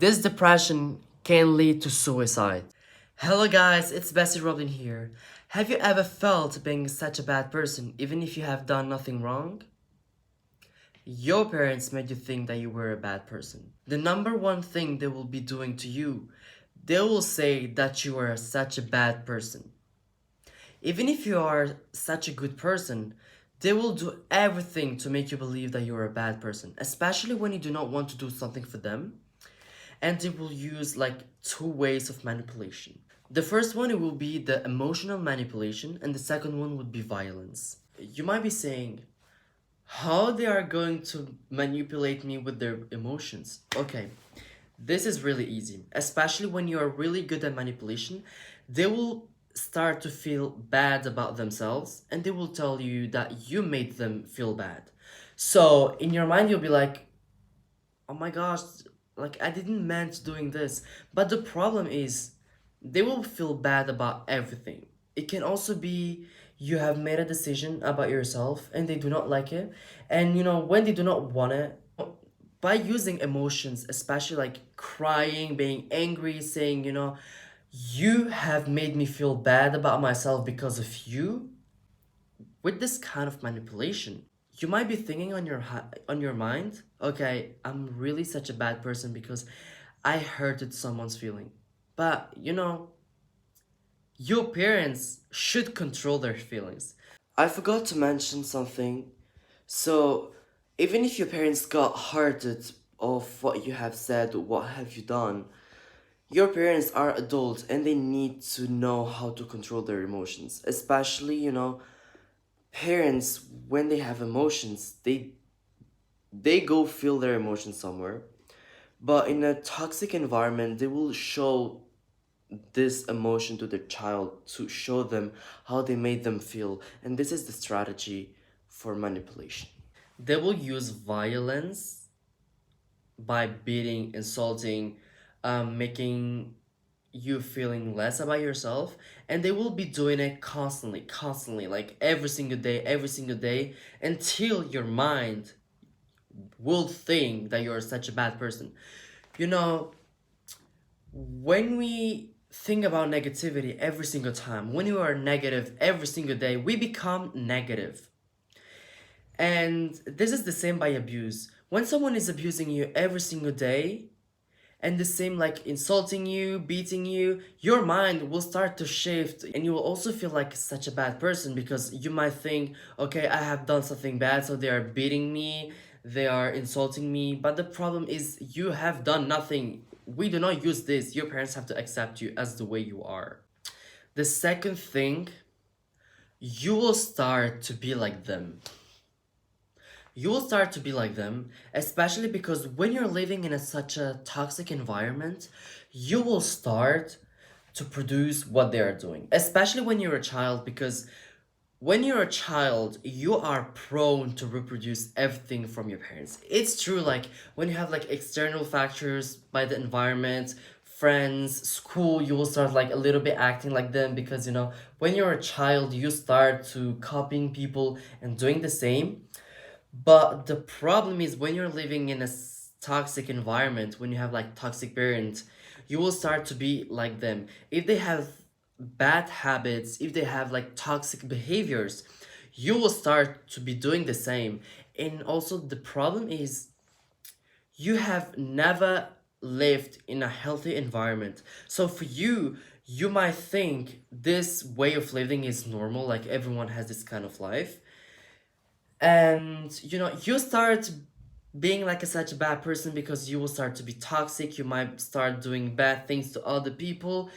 This depression can lead to suicide. Hello guys, it's Bessie ROBELYN here. Have you ever felt being such a bad person even if you have done nothing wrong? Your parents made you think that you were a bad person. The number one thing they will be doing to you, they will say that you are such a bad person. Even if you are such a good person, they will do everything to make you believe that you are a bad person, especially when you do not want to do something for them. And they will use like two ways of manipulation. The first one, it will be the emotional manipulation, and the second one would be violence. You might be saying, how they are going to manipulate me with their emotions? Okay, this is really easy, especially when you are really good at manipulation. They will start to feel bad about themselves and they will tell you that you made them feel bad. So in your mind, you'll be like, oh my gosh, like I didn't meant doing this. But the problem is they will feel bad about everything. It can also be you have made a decision about yourself and they do not like it. And when they do not want it, by using emotions, especially like crying, being angry, saying, you have made me feel bad about myself because of you, with this kind of manipulation, you might be thinking on your mind, okay, I'm really such a bad person because I hurted someone's feeling. But your parents should control their feelings. I forgot to mention something. So, even if your parents got hurted of what you have said, what have you done, your parents are adults and they need to know how to control their emotions. Especially, parents, when they have emotions, they go feel their emotions somewhere. But in a toxic environment, they will show this emotion to their child to show them how they made them feel. And this is the strategy for manipulation. They will use violence by beating, insulting, making you feeling less about yourself, and they will be doing it constantly, like every single day, until your mind will think that you're such a bad person. You know, when we think about negativity every single time, when you are negative every single day, we become negative. And this is the same by abuse. When someone is abusing you every single day, and the same like insulting you, beating you, your mind will start to shift and you will also feel like such a bad person because you might think, okay, I have done something bad, so they are beating me, they are insulting me. But the problem is you have done nothing. We do not use this. Your parents have to accept you as the way you are. The second thing, you will start to be like them. You will start to be like them, especially because when you're living in such a toxic environment, you will start to produce what they are doing, especially when you're a child, because when you're a child, you are prone to reproduce everything from your parents. It's true, like when you have like external factors by the environment, friends, school, you will start like a little bit acting like them because when you're a child, you start to copying people and doing the same. But the problem is when you're living in a toxic environment, when you have like toxic parents, you will start to be like them. If they have bad habits, if they have like toxic behaviors, you will start to be doing the same. And also the problem is you have never lived in a healthy environment. So for you, you might think this way of living is normal, like everyone has this kind of life, and you start being like such a bad person because you will start to be toxic. You might start doing bad things to other people.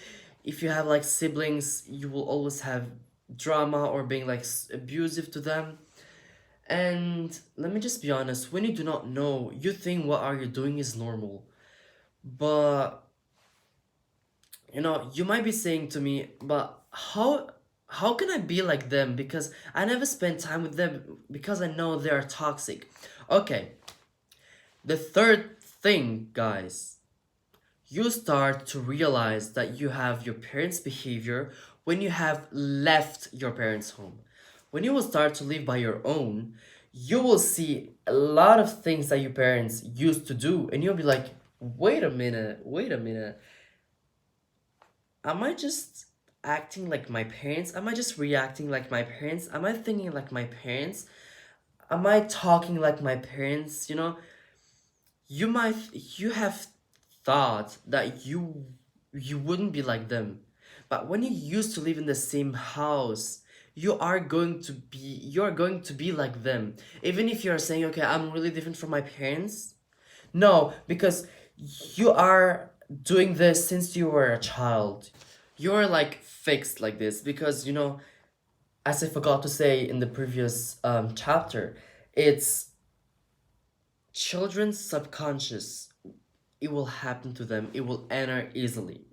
If you have like siblings, you will always have drama or being like abusive to them. And let me just be honest, when you do not know, you think what are you doing is normal. But you might be saying to me, but how can I be like them? Because I never spend time with them because I know they are toxic. Okay, the third thing, guys, you start to realize that you have your parents' behavior when you have left your parents' home. When you will start to live by your own, you will see a lot of things that your parents used to do, and you'll be like, Wait a minute, wait a minute. Am I just acting like my parents? Am I just reacting like my parents? Am I thinking like my parents? Am I talking like my parents? You have thought that you wouldn't be like them. But when you used to live in the same house, you're going to be like them. Even if you're saying, okay, I'm really different from my parents. No, because you are doing this since you were a child. You're like fixed like this because as I forgot to say in the previous chapter, it's children's subconscious. It will happen to them. It will enter easily.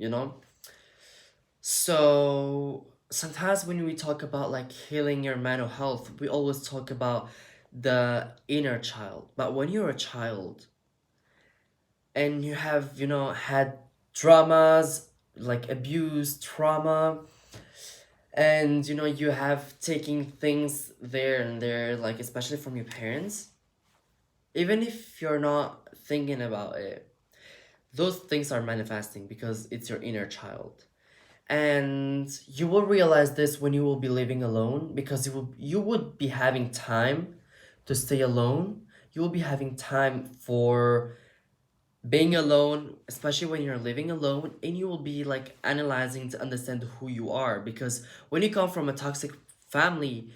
So sometimes when we talk about like healing your mental health, we always talk about the inner child. But when you're a child and you have, had dramas like abuse, trauma, and you have taken things there and there, like especially from your parents, even if you're not thinking about it, those things are manifesting because it's your inner child. And you will realize this when you will be living alone because you would be having time to stay alone. You will be having time for being alone, especially when you're living alone, and you will be like analyzing to understand who you are. Because when you come from a toxic family,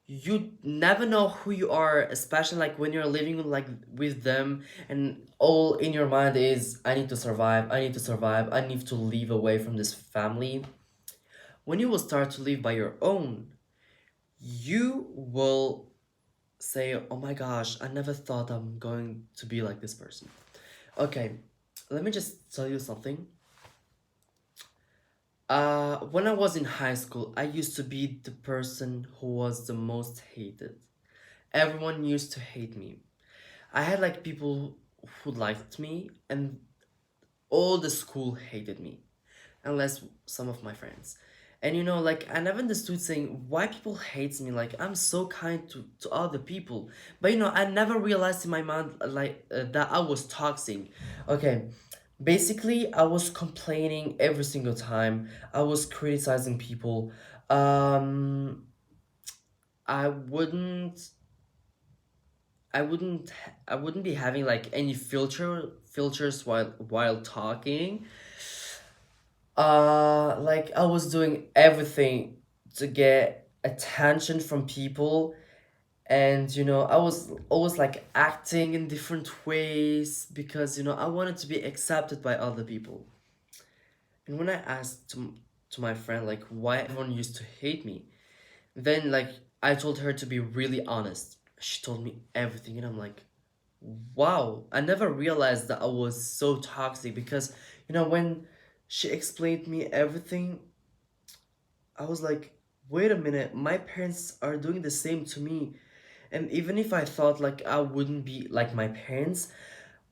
you never know who you are, especially like when you're living like with them, and all in your mind is, I need to survive, I need to survive, I need to live away from this family. When you will start to live by your own, you will say, oh my gosh, I never thought I'm going to be like this person. Okay, let me just tell you something. When I was in high school, I used to be the person who was the most hated. Everyone used to hate me. I had like people who liked me, and all the school hated me, unless some of my friends. And like I never understood saying why people hate me. Like I'm so kind to other people, but I never realized in my mind like that I was toxic. Okay, basically I was complaining every single time. I was criticizing people. Um, I wouldn't. I wouldn't be having like any filters while talking. Like I was doing everything to get attention from people, and I was always like acting in different ways because I wanted to be accepted by other people. And when I asked to my friend like why everyone used to hate me, then like I told her to be really honest. She told me everything, and I'm like, wow, I never realized that I was so toxic because when she explained me everything, I was like, wait a minute, my parents are doing the same to me. And even if I thought like I wouldn't be like my parents,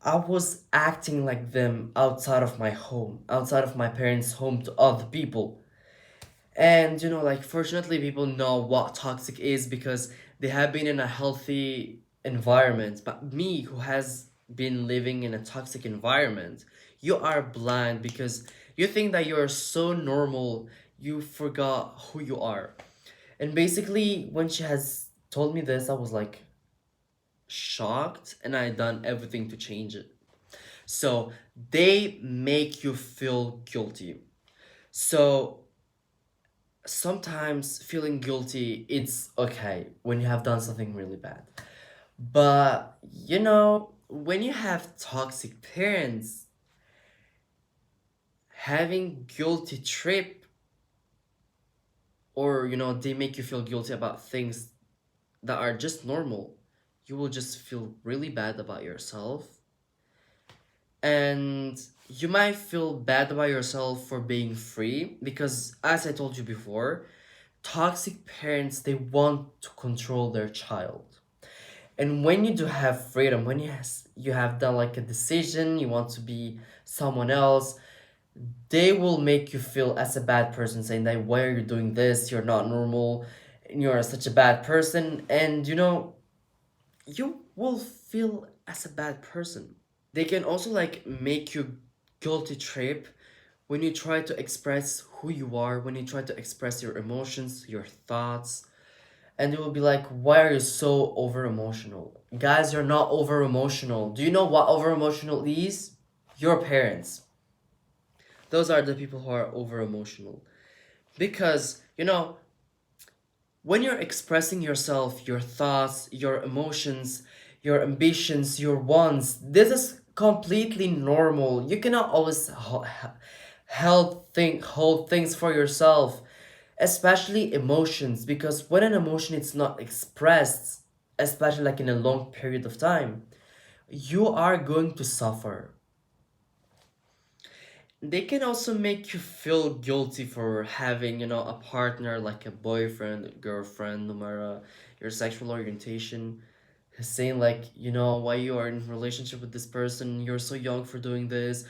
I was acting like them outside of my home, outside of my parents' home to other people. And like fortunately people know what toxic is because they have been in a healthy environment. But me who has been living in a toxic environment, you are blind because you think that you're so normal, you forgot who you are. And basically when she has told me this, I was like shocked, and I done everything to change it. So they make you feel guilty. So sometimes feeling guilty, it's okay when you have done something really bad. But when you have toxic parents, having guilty trip, or they make you feel guilty about things that are just normal, you will just feel really bad about yourself. And you might feel bad about yourself for being free because, as I told you before, toxic parents, they want to control their child. And when you do have freedom, when you have done like a decision, you want to be someone else, they will make you feel as a bad person, saying that why are you doing this, you're not normal, and you're such a bad person. And you will feel as a bad person. They can also like make you guilty trip when you try to express who you are, when you try to express your emotions, your thoughts, and they will be like, why are you so over emotional? Guys, you're not over emotional. Do you know what over emotional is? Your parents. Those are the people who are over emotional. Because, when you're expressing yourself, your thoughts, your emotions, your ambitions, your wants, this is completely normal. You cannot always hold things for yourself, especially emotions, because when an emotion is not expressed, especially like in a long period of time, you are going to suffer. They can also make you feel guilty for having, a partner like a boyfriend, a girlfriend, no matter your sexual orientation, saying like, why you are in a relationship with this person, you're so young for doing this.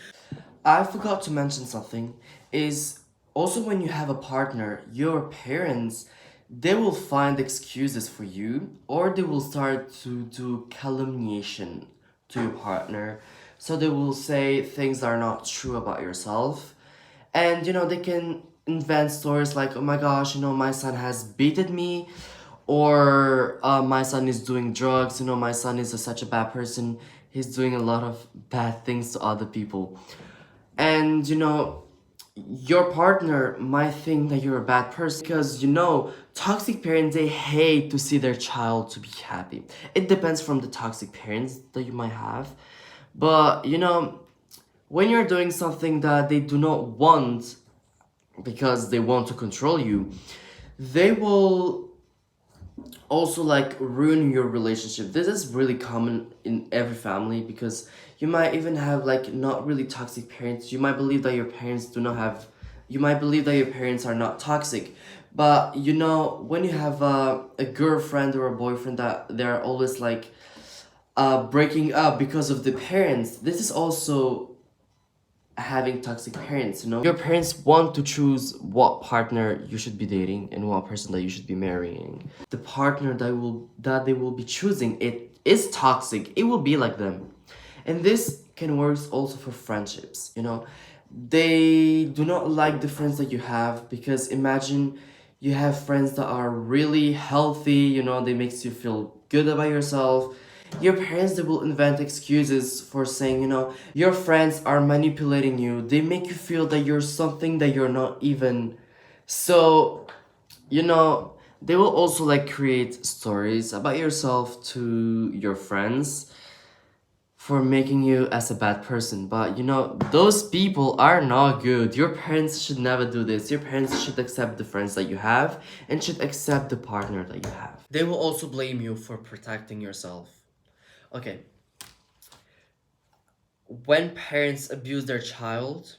I forgot to mention something, is also when you have a partner, your parents, they will find excuses for you, or they will start to do calumniation to your partner. So they will say things that are not true about yourself. And they can invent stories like, oh my gosh, my son has beaten me, or my son is doing drugs, my son is such a bad person, he's doing a lot of bad things to other people. And your partner might think that you're a bad person, because toxic parents, they hate to see their child to be happy. It depends from the toxic parents that you might have, but when you're doing something that they do not want because they want to control you, they will also like ruin your relationship. This is really common in every family, because you might even have like not really toxic parents. You might believe that your parents do not have, you might believe that your parents are not toxic, but when you have a girlfriend or a boyfriend that they're always like breaking up because of the parents, this is also having toxic parents. Your parents want to choose what partner you should be dating and what person that you should be marrying. The partner that they will be choosing, it is toxic, it will be like them. And this can work also for friendships. They do not like the friends that you have, because imagine you have friends that are really healthy, they makes you feel good about yourself. Your parents, they will invent excuses for saying, your friends are manipulating you, they make you feel that you're something that you're not even. So they will also like create stories about yourself to your friends for making you as a bad person. But those people are not good. Your parents should never do this. Your parents should accept the friends that you have and should accept the partner that you have. They will also blame you for protecting yourself. Okay. When parents abuse their child,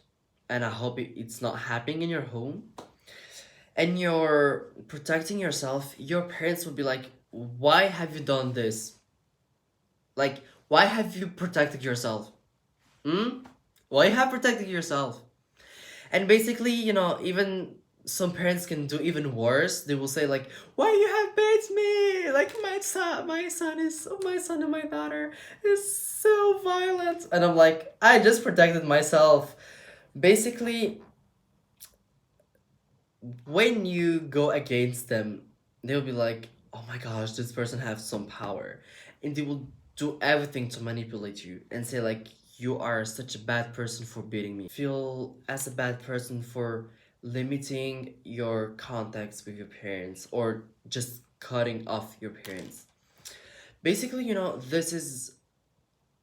and I hope it's not happening in your home, and you're protecting yourself, your parents will be like, why have you done this? Like, why have you protected yourself? Why you have protected yourself? And basically, even some parents can do even worse. They will say like, why you have beat me? Like my son and my daughter is so violent. And I'm like, I just protected myself. Basically, when you go against them, they'll be like, oh my gosh, this person has some power. And they will do everything to manipulate you and say like, you are such a bad person for beating me. Feel as a bad person for limiting your contacts with your parents, or just cutting off your parents. Basically, this is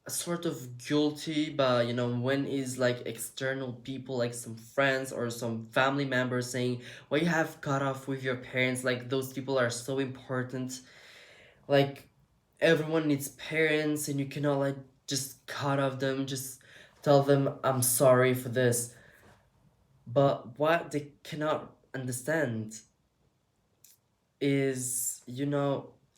sort of guilty, but when is like external people, like some friends or some family members saying, well, you have cut off with your parents, like those people are so important, like everyone needs parents, and you cannot like just cut off them, just tell them I'm sorry for this. But what they cannot understand is,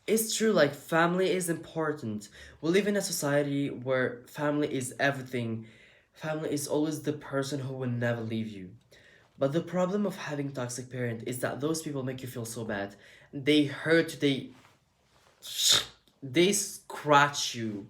it's true, like family is important. We live in a society where family is everything. Family is always the person who will never leave you. But the problem of having toxic parent is that those people make you feel so bad. They hurt you, they scratch you.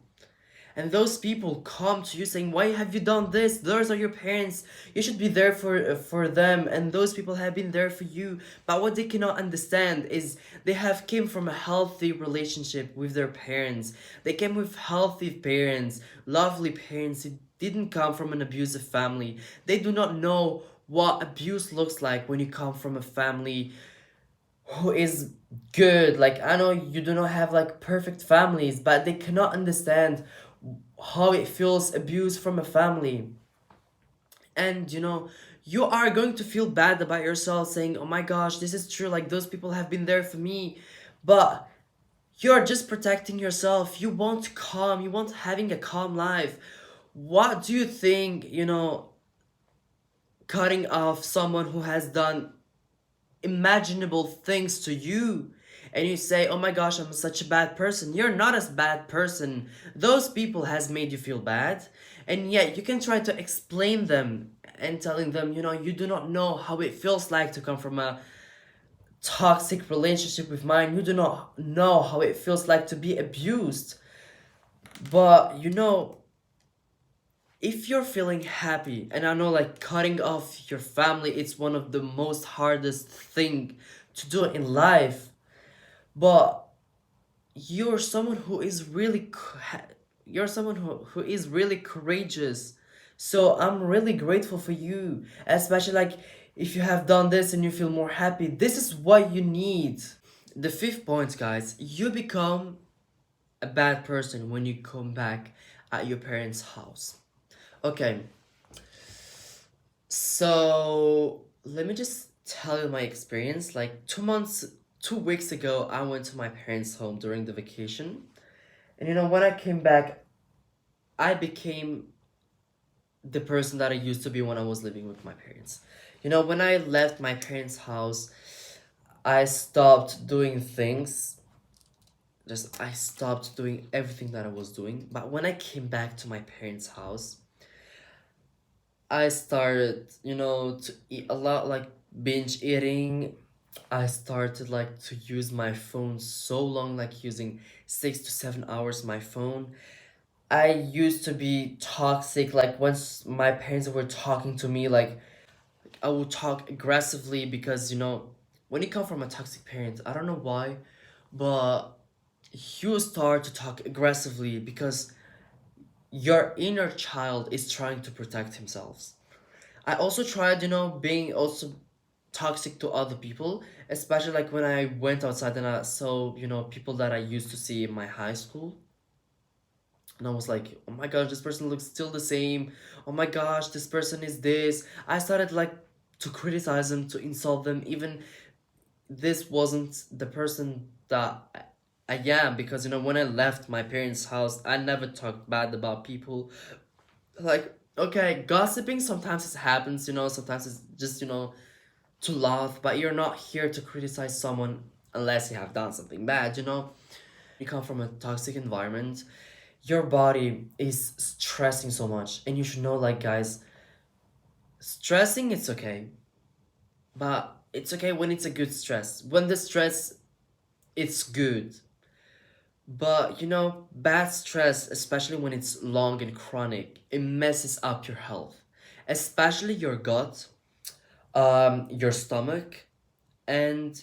And those people come to you saying, why have you done this? Those are your parents. You should be there for them. And those people have been there for you. But what they cannot understand is they have came from a healthy relationship with their parents. They came with healthy parents, lovely parents. They didn't come from an abusive family. They do not know what abuse looks like when you come from a family who is good. Like, I know you do not have like perfect families, but they cannot understand how it feels abuse from a family. And you are going to feel bad about yourself saying, oh my gosh, this is true, like those people have been there for me. But you're just protecting yourself. You want calm, you want having a calm life. What do you think, cutting off someone who has done imaginable things to you, and you say, oh my gosh, I'm such a bad person? You're not a bad person. Those people has made you feel bad, and yet you can try to explain them and telling them, you do not know how it feels like to come from a toxic relationship with mine. You do not know how it feels like to be abused. But if you're feeling happy, and I know like cutting off your family, it's one of the most hardest thing to do in life, but you're someone who is really you're someone who is really courageous. So I'm really grateful for you, especially like if you have done this and you feel more happy. This is what you need. The fifth point, guys, you become a bad person when you come back at your parents' house. Okay, so let me just tell you my experience. Like 2 weeks ago, I went to my parents' home during the vacation. And when I came back, I became the person that I used to be when I was living with my parents. When I left my parents' house, I stopped doing things. I stopped doing everything that I was doing. But when I came back to my parents' house, I started, to eat a lot, like binge eating. I started like to use my phone so long, like using 6 to 7 hours my phone. I used to be toxic, like once my parents were talking to me, like I would talk aggressively because when you come from a toxic parent, I don't know why, but you start to talk aggressively because your inner child is trying to protect himself. I also tried, being also toxic to other people, especially like when I went outside and I saw, people that I used to see in my high school. And I was like, oh my gosh, this person looks still the same. Oh my gosh, this person is this. I started like to criticize them, to insult them, even this wasn't the person that I am, because when I left my parents' house, I never talked bad about people. Like, okay, gossiping sometimes it happens, sometimes it's just, to laugh, but you're not here to criticize someone unless you have done something bad. You come from a toxic environment, your body is stressing so much, and you should know, like, guys, stressing, it's okay, but it's okay when it's a good stress. When the stress, it's good. But bad stress, especially when it's long and chronic, it messes up your health, especially your gut, your stomach, and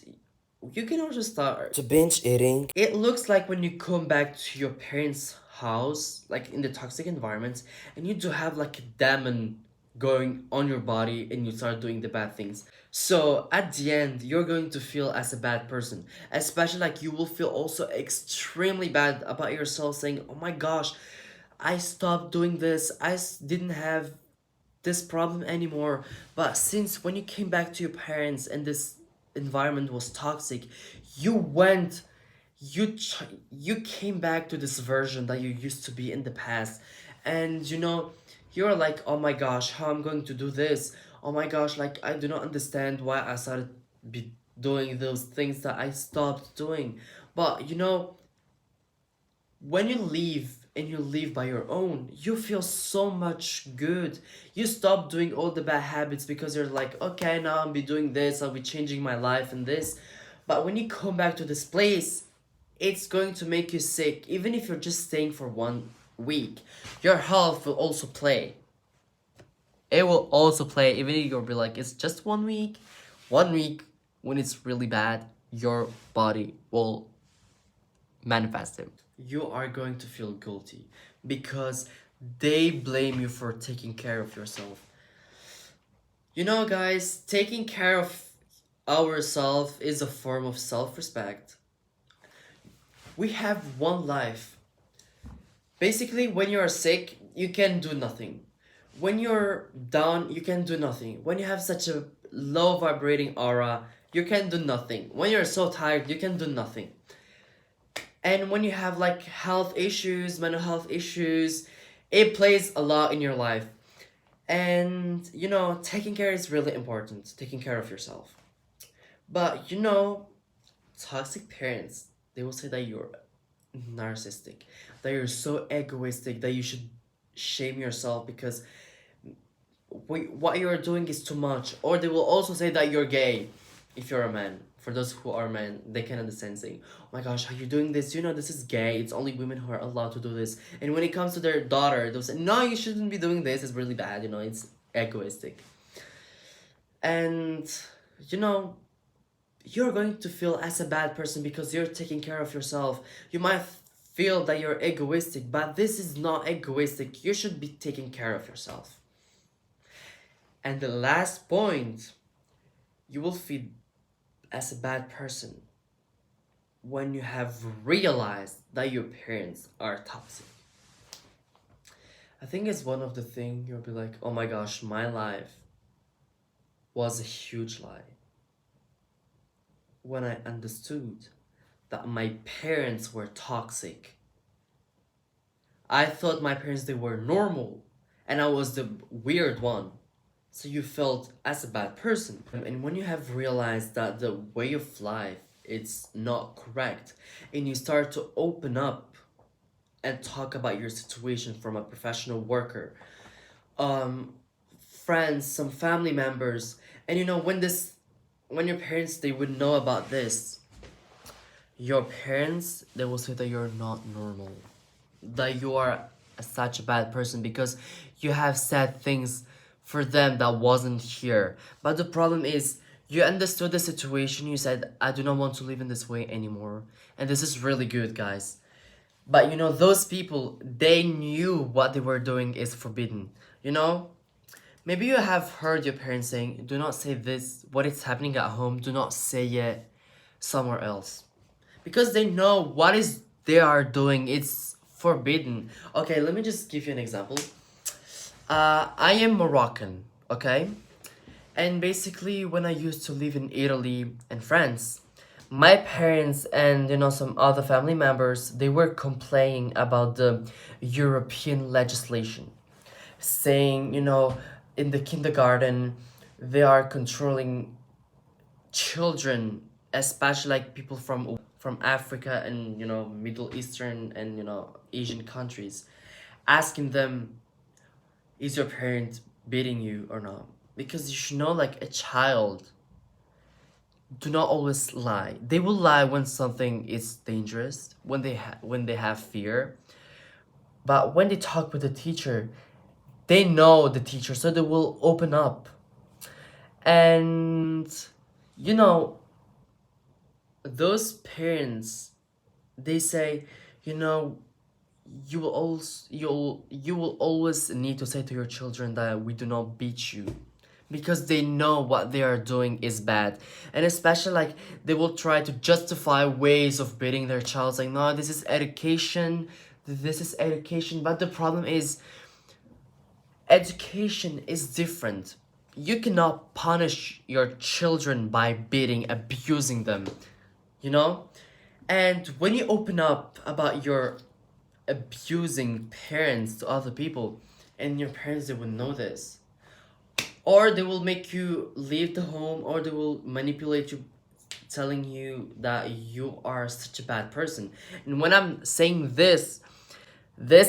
you can also start to binge eating. It looks like when you come back to your parents' house, like in the toxic environment, and you do have like a demon going on your body and you start doing the bad things. So at the end, you're going to feel as a bad person, especially like you will feel also extremely bad about yourself saying, oh my gosh, I stopped doing this. Didn't have this problem anymore. But since when you came back to your parents and this environment was toxic, you went, you came back to this version that you used to be in the past, and you're like, oh my gosh, how I'm going to do this? Oh my gosh, like I do not understand why I started be doing those things that I stopped doing. But when you leave and you leave by your own, you feel so much good. You stop doing all the bad habits because you're like, okay, now I'll be doing this, I'll be changing my life and this. But when you come back to this place, it's going to make you sick, even if you're just staying for week, your health will also play. It will also play, even if you'll be like, it's just 1 week. 1 week, when it's really bad, your body will manifest it. You are going to feel guilty because they blame you for taking care of yourself. You know, guys, taking care of ourselves is a form of self-respect. We have one life. Basically, when you are sick, you can do nothing. When you're down, you can do nothing. When you have such a low vibrating aura, you can do nothing. When you're so tired, you can do nothing. And when you have like health issues, mental health issues, it plays a lot in your life. And you know, taking care is really important, taking care of yourself. But you know, toxic parents, they will say that you're narcissistic, that you're so egoistic that you should shame yourself because what you're doing is too much. Or they will also say that you're gay if you're a man. For those who are men, they can understand saying, oh my gosh, are you doing this? You know, this is gay. It's only women who are allowed to do this. And when it comes to their daughter, they'll say, no, you shouldn't be doing this. It's really bad. You know, it's egoistic. And, you know, you're going to feel as a bad person because you're taking care of yourself. You might feel that you're egoistic, but this is not egoistic. You should be taking care of yourself. And the last point, you will feel as a bad person when you have realized that your parents are toxic. I think it's one of the things you'll be like, oh my gosh, my life was a huge lie. When I understood that my parents were toxic. I thought my parents, they were normal and I was the weird one. So you felt as a bad person. And when you have realized that the way of life, it's not correct, and you start to open up and talk about your situation from a professional worker, friends, some family members, and you know, when your parents, they would know about this, your parents, they will say that you're not normal, that you are such a bad person because you have said things for them that wasn't here. But the problem is, you understood the situation, you said, I do not want to live in this way anymore. And this is really good, guys. But you know, those people, they knew what they were doing is forbidden. You know? Maybe you have heard your parents saying, do not say this, what is happening at home, do not say it somewhere else. Because they know what is they are doing, it's forbidden. Okay, let me just give you an example. I am Moroccan, okay? And basically, when I used to live in Italy and France, my parents and you know some other family members, they were complaining about the European legislation, saying, you know, in the kindergarten, they are controlling children, especially like people from Africa and you know Middle Eastern and you know Asian countries, asking them, is your parent beating you or not? Because you should know, like, a child do not always lie. They will lie when something is dangerous, when they have fear. But when they talk with the teacher, they know the teacher, so they will open up. And you know, those parents, they say, you know, you will always need to say to your children that we do not beat you, because they know what they are doing is bad. And especially like they will try to justify ways of beating their child, like, no, this is education, but the problem is education is different. You cannot punish your children by beating, abusing them, you know. And when you open up about your abusing parents to other people, and your parents, they will know this, or they will make you leave the home, or they will manipulate you, telling you that you are such a bad person. And when I'm saying this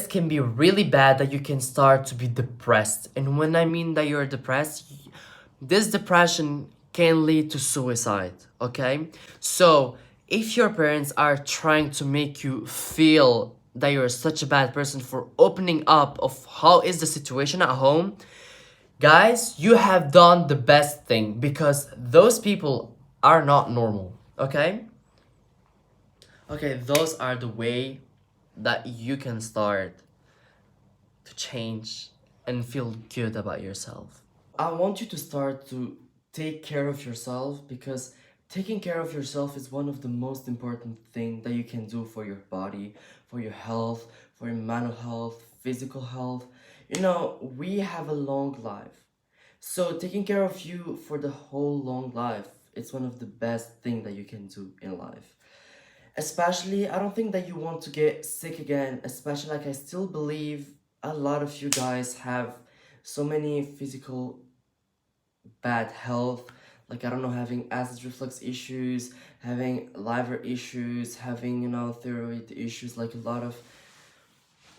can be really bad, that you can start to be depressed. And when I mean that you're depressed, this depression can lead to suicide, okay? So if your parents are trying to make you feel that you're such a bad person for opening up of how is the situation at home, guys, you have done the best thing because those people are not normal, okay? Okay, those are the way that you can start to change and feel good about yourself. I want you to start to take care of yourself because taking care of yourself is one of the most important thing that you can do for your body, for your health, for your mental health, physical health. You know, we have a long life. So taking care of you for the whole long life, it's one of the best thing that you can do in life. Especially, I don't think that you want to get sick again, especially like I still believe a lot of you guys have so many physical bad health, like I don't know, having acid reflux issues, having liver issues, having, you know, thyroid issues, like a lot of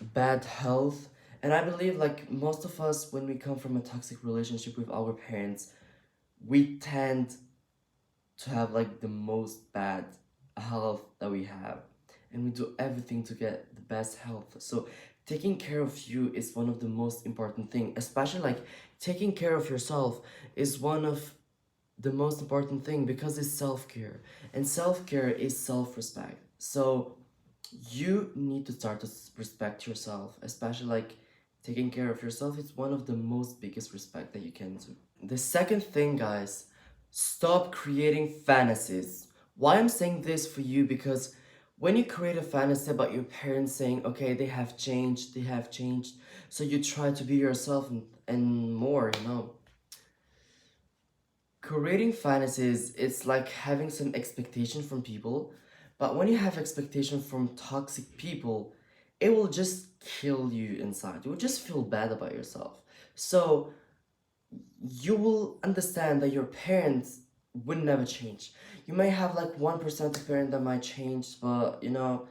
bad health. And I believe like most of us, when we come from a toxic relationship with our parents, we tend to have like the most bad health that we have, and we do everything to get the best health. So taking care of you is one of the most important thing, especially like taking care of yourself is one of the most important thing because it's self-care, and self-care is self-respect. So you need to start to respect yourself, especially like taking care of yourself is one of the most biggest respect that you can do. The second thing, guys, stop creating fantasies. Why I'm saying this for you, because when you create a fantasy about your parents saying, okay, they have changed, so you try to be yourself and more, you know. Creating fantasies, it's like having some expectation from people, but when you have expectation from toxic people, it will just kill you inside. You will just feel bad about yourself. So you will understand that your parents would never change. You may have like 1% of parent that might change, but you know,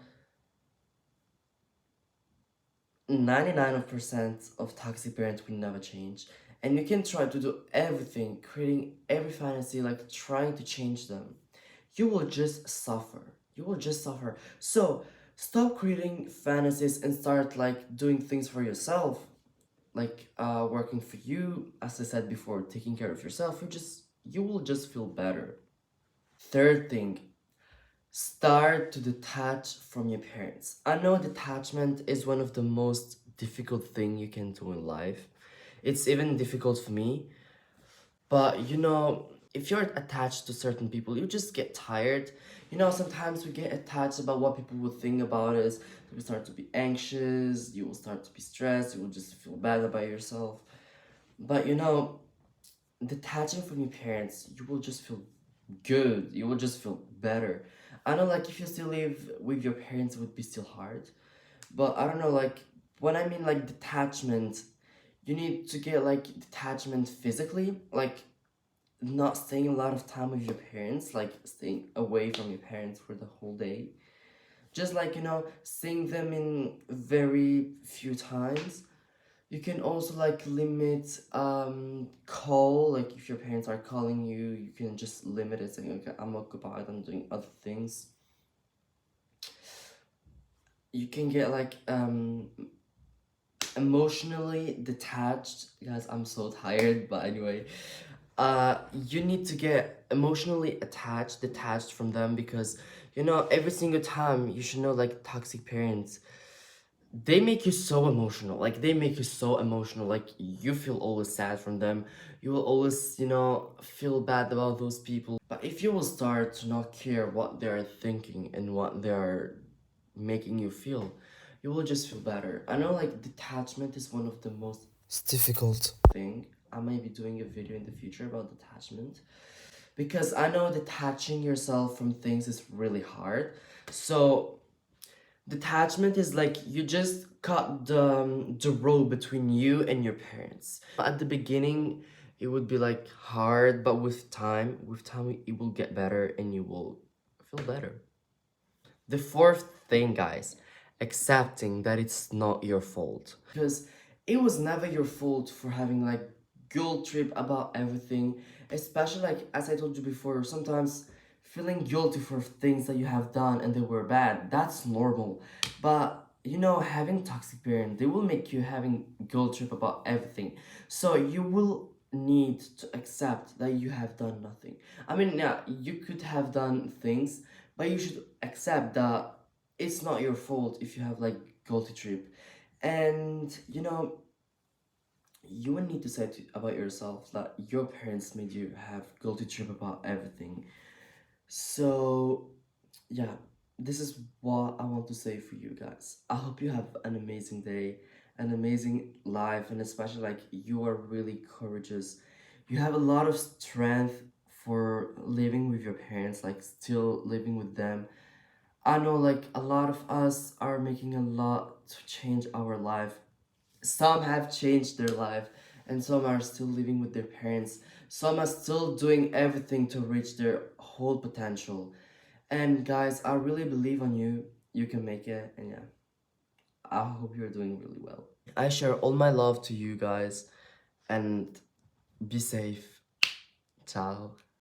99% of toxic parents will never change. And you can try to do everything, creating every fantasy, like trying to change them. You will just suffer. You will just suffer. So stop creating fantasies and start like doing things for yourself, like working for you. As I said before, taking care of yourself. You will just feel better. Third thing, start to detach from your parents. I know detachment is one of the most difficult thing you can do in life. It's even difficult for me. But you know, if you're attached to certain people, you just get tired. You know, sometimes we get attached about what people will think about us. You will start to be anxious, you will start to be stressed, you will just feel bad about yourself. But you know, detaching from your parents, you will just feel good. You will just feel better. I know, like, if you still live with your parents, it would be still hard. But I don't know, like, when I mean, like, detachment, you need to get, like, detachment physically. Like, not staying a lot of time with your parents, like, staying away from your parents for the whole day. Just, like, you know, seeing them in very few times. You can also like limit call, like if your parents are calling you, you can just limit it saying, okay, I'm occupied, I'm doing other things. You can get like emotionally detached. Guys, I'm so tired, but anyway, you need to get emotionally detached from them, because you know, every single time you should know, like, toxic parents, they make you so emotional. Like, they make you so emotional, like you feel always sad from them. You will always, you know, feel bad about those people. But if you will start to not care what they're thinking and what they're making you feel, you will just feel better. I know, like, detachment is one of the most difficult thing. I might be doing a video in the future about detachment, because I know detaching yourself from things is really hard. So detachment is like you just cut the road between you and your parents. At the beginning, it would be like hard, but with time, it will get better and you will feel better. The fourth thing, guys, accepting that it's not your fault. Because it was never your fault for having like guilt trip about everything, especially like as I told you before, sometimes feeling guilty for things that you have done and they were bad. That's normal. But you know, having toxic parent, they will make you having guilt trip about everything. So you will need to accept that you have done nothing. I mean, yeah, you could have done things, but you should accept that it's not your fault if you have like guilty trip. And you know, you will need to say about yourself that your parents made you have guilty trip about everything. So yeah, this is what I want to say for you guys. I hope you have an amazing day, an amazing life, and especially like you are really courageous. You have a lot of strength for living with your parents, like still living with them. I know like a lot of us are making a lot to change our life. Some have changed their life, and some are still living with their parents. Some are still doing everything to reach their whole potential. And guys, I really believe on you. You can make it, and yeah, I hope you're doing really well. I share all my love to you guys, and be safe. Ciao.